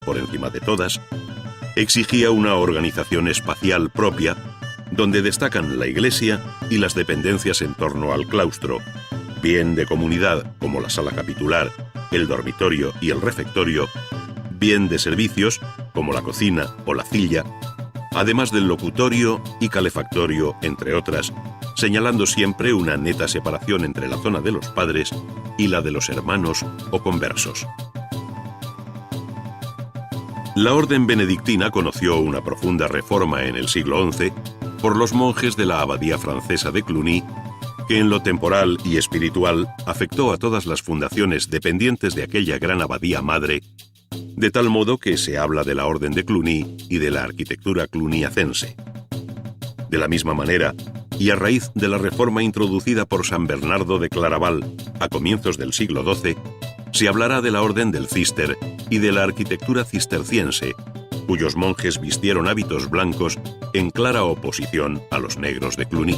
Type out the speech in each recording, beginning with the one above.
por encima de todas, exigía una organización espacial propia, donde destacan la iglesia y las dependencias en torno al claustro, bien de comunidad como la sala capitular, el dormitorio y el refectorio, bien de servicios como la cocina o la cilla, además del locutorio y calefactorio, entre otras, señalando siempre una neta separación entre la zona de los padres y la de los hermanos o conversos. La orden benedictina conoció una profunda reforma en el siglo XI por los monjes de la abadía francesa de Cluny, que en lo temporal y espiritual afectó a todas las fundaciones dependientes de aquella gran abadía madre, de tal modo que se habla de la orden de Cluny y de la arquitectura cluniacense. De la misma manera, y a raíz de la reforma introducida por San Bernardo de Claraval a comienzos del siglo XII, se hablará de la orden del Císter y de la arquitectura cisterciense, cuyos monjes vistieron hábitos blancos en clara oposición a los negros de Cluny.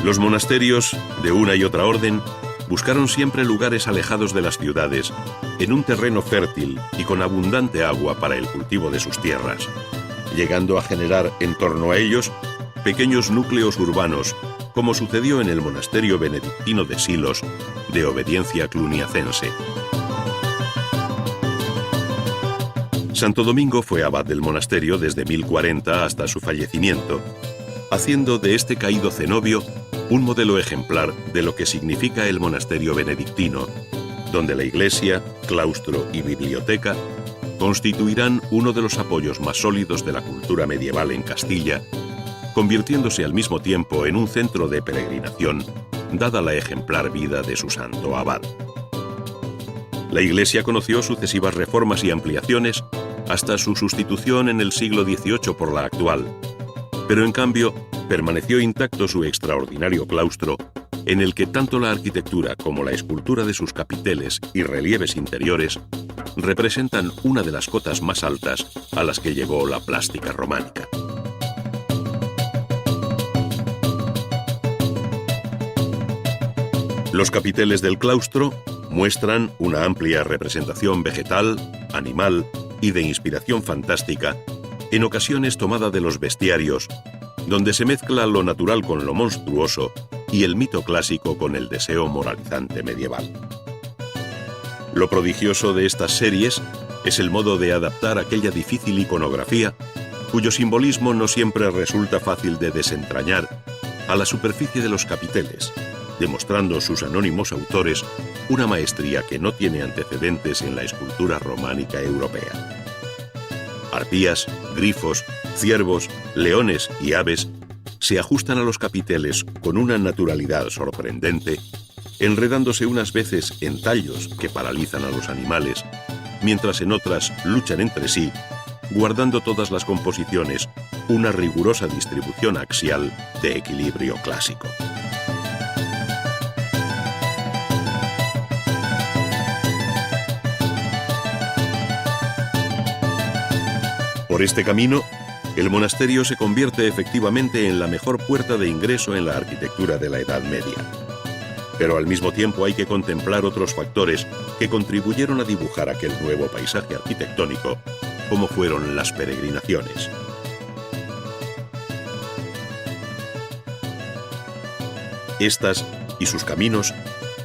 Los monasterios, de una y otra orden, buscaron siempre lugares alejados de las ciudades, en un terreno fértil y con abundante agua para el cultivo de sus tierras, llegando a generar en torno a ellos pequeños núcleos urbanos, como sucedió en el monasterio benedictino de Silos, de obediencia cluniacense. Santo Domingo fue abad del monasterio desde 1040 hasta su fallecimiento, haciendo de este caído cenobio un modelo ejemplar de lo que significa el monasterio benedictino, donde la iglesia, claustro y biblioteca constituirán uno de los apoyos más sólidos de la cultura medieval en Castilla, convirtiéndose al mismo tiempo en un centro de peregrinación, dada la ejemplar vida de su santo abad. La iglesia conoció sucesivas reformas y ampliaciones hasta su sustitución en el siglo XVIII por la actual, pero en cambio permaneció intacto su extraordinario claustro, en el que tanto la arquitectura como la escultura de sus capiteles y relieves interiores representan una de las cotas más altas a las que llegó la plástica románica. Los capiteles del claustro muestran una amplia representación vegetal, animal y de inspiración fantástica, en ocasiones tomada de los bestiarios, donde se mezcla lo natural con lo monstruoso y el mito clásico con el deseo moralizante medieval. Lo prodigioso de estas series es el modo de adaptar aquella difícil iconografía, cuyo simbolismo no siempre resulta fácil de desentrañar, a la superficie de los capiteles, demostrando sus anónimos autores una maestría que no tiene antecedentes en la escultura románica europea. Arpías, grifos, ciervos, leones y aves se ajustan a los capiteles con una naturalidad sorprendente, enredándose unas veces en tallos que paralizan a los animales, mientras en otras luchan entre sí, guardando todas las composiciones una rigurosa distribución axial de equilibrio clásico. Por este camino, el monasterio se convierte efectivamente en la mejor puerta de ingreso en la arquitectura de la Edad Media. Pero al mismo tiempo hay que contemplar otros factores que contribuyeron a dibujar aquel nuevo paisaje arquitectónico, como fueron las peregrinaciones. Estas y sus caminos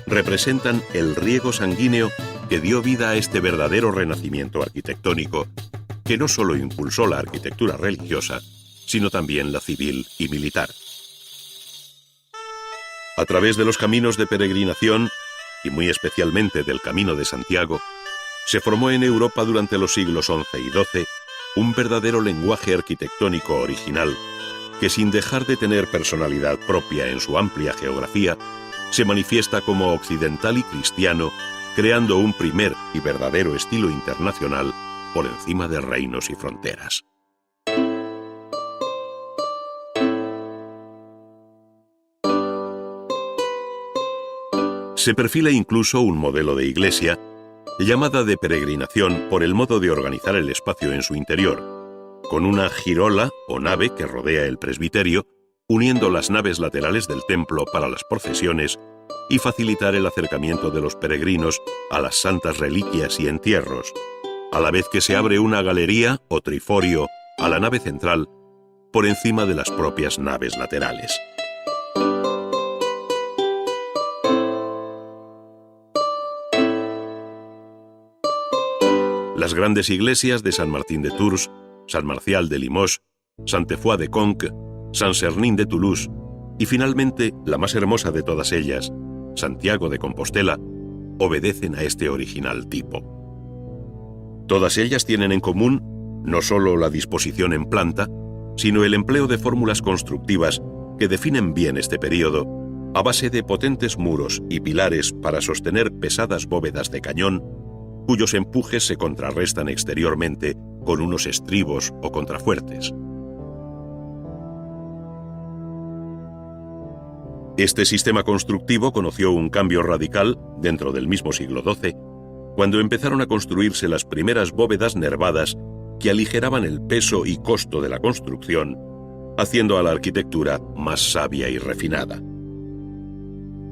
representan el riego sanguíneo que dio vida a este verdadero renacimiento arquitectónico, que no solo impulsó la arquitectura religiosa, sino también la civil y militar. A través de los caminos de peregrinación, y muy especialmente del Camino de Santiago, se formó en Europa durante los siglos XI y XII un verdadero lenguaje arquitectónico original, que sin dejar de tener personalidad propia en su amplia geografía, se manifiesta como occidental y cristiano, creando un primer y verdadero estilo internacional por encima de reinos y fronteras. Se perfila incluso un modelo de iglesia llamada de peregrinación por el modo de organizar el espacio en su interior, con una girola o nave que rodea el presbiterio, uniendo las naves laterales del templo para las procesiones y facilitar el acercamiento de los peregrinos a las santas reliquias y entierros, a la vez que se abre una galería o triforio a la nave central por encima de las propias naves laterales. Las grandes iglesias de San Martín de Tours, San Marcial de Limoges, Sainte-Foy de Conques, Saint-Sernin de Toulouse y finalmente la más hermosa de todas ellas, Santiago de Compostela, obedecen a este original tipo. Todas ellas tienen en común no solo la disposición en planta, sino el empleo de fórmulas constructivas que definen bien este período a base de potentes muros y pilares para sostener pesadas bóvedas de cañón, cuyos empujes se contrarrestan exteriormente con unos estribos o contrafuertes. Este sistema constructivo conoció un cambio radical dentro del mismo siglo XII, cuando empezaron a construirse las primeras bóvedas nervadas que aligeraban el peso y costo de la construcción, haciendo a la arquitectura más sabia y refinada.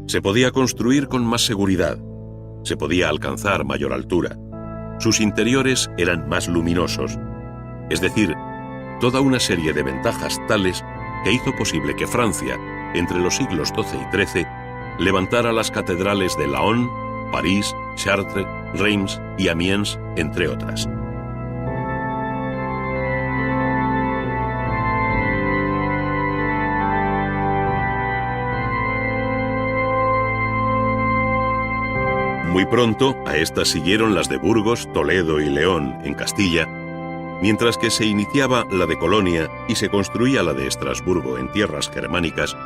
Se podía construir con más seguridad, se podía alcanzar mayor altura, sus interiores eran más luminosos, es decir, toda una serie de ventajas tales que hizo posible que Francia, entre los siglos XII y XIII, levantara las catedrales de Laon, París, Chartres, Reims y Amiens, entre otras. Muy pronto a estas siguieron las de Burgos, Toledo y León, en Castilla, mientras que se iniciaba la de Colonia y se construía la de Estrasburgo en tierras germánicas,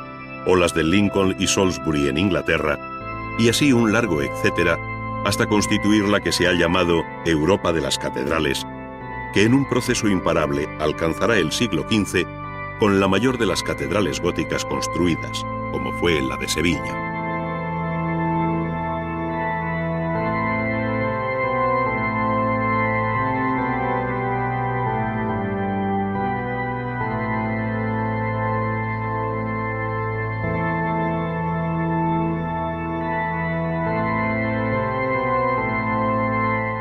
o las de Lincoln y Salisbury en Inglaterra, y así un largo etcétera, hasta constituir la que se ha llamado Europa de las catedrales, que en un proceso imparable alcanzará el siglo XV con la mayor de las catedrales góticas construidas, como fue la de Sevilla.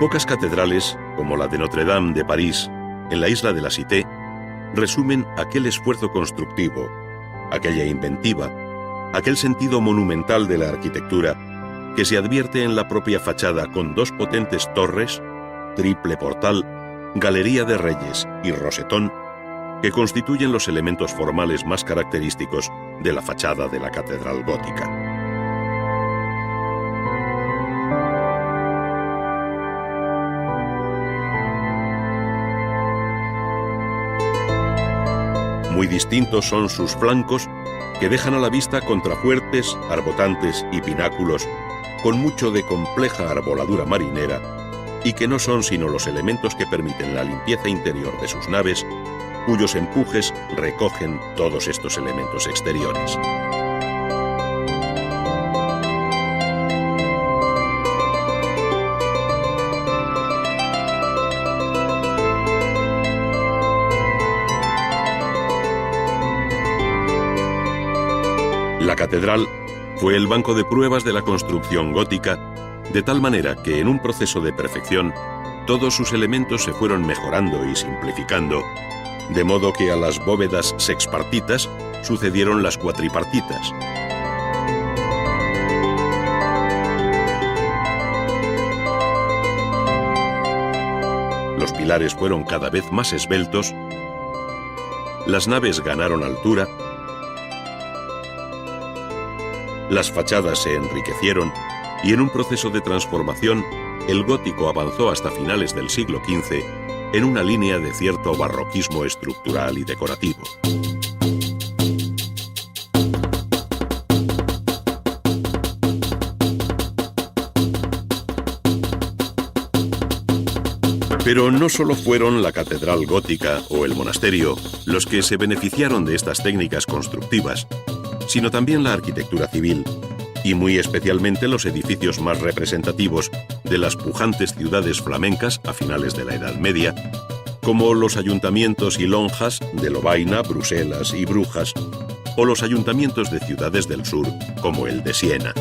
Pocas catedrales, como la de Notre-Dame de París, en la isla de la Cité, resumen aquel esfuerzo constructivo, aquella inventiva, aquel sentido monumental de la arquitectura que se advierte en la propia fachada con dos potentes torres, triple portal, galería de reyes y rosetón, que constituyen los elementos formales más característicos de la fachada de la catedral gótica. Muy distintos son sus flancos, que dejan a la vista contrafuertes, arbotantes y pináculos, con mucho de compleja arboladura marinera, y que no son sino los elementos que permiten la limpieza interior de sus naves, cuyos empujes recogen todos estos elementos exteriores. La catedral fue el banco de pruebas de la construcción gótica, de tal manera que en un proceso de perfección todos sus elementos se fueron mejorando y simplificando, de modo que a las bóvedas sexpartitas sucedieron las cuatripartitas. Los pilares fueron cada vez más esbeltos, las naves ganaron altura, las fachadas se enriquecieron y en un proceso de transformación, el gótico avanzó hasta finales del siglo XV en una línea de cierto barroquismo estructural y decorativo. Pero no solo fueron la catedral gótica o el monasterio los que se beneficiaron de estas técnicas constructivas, sino también la arquitectura civil, y muy especialmente los edificios más representativos de las pujantes ciudades flamencas a finales de la Edad Media, como los ayuntamientos y lonjas de Lovaina, Bruselas y Brujas, o los ayuntamientos de ciudades del sur, como el de Siena.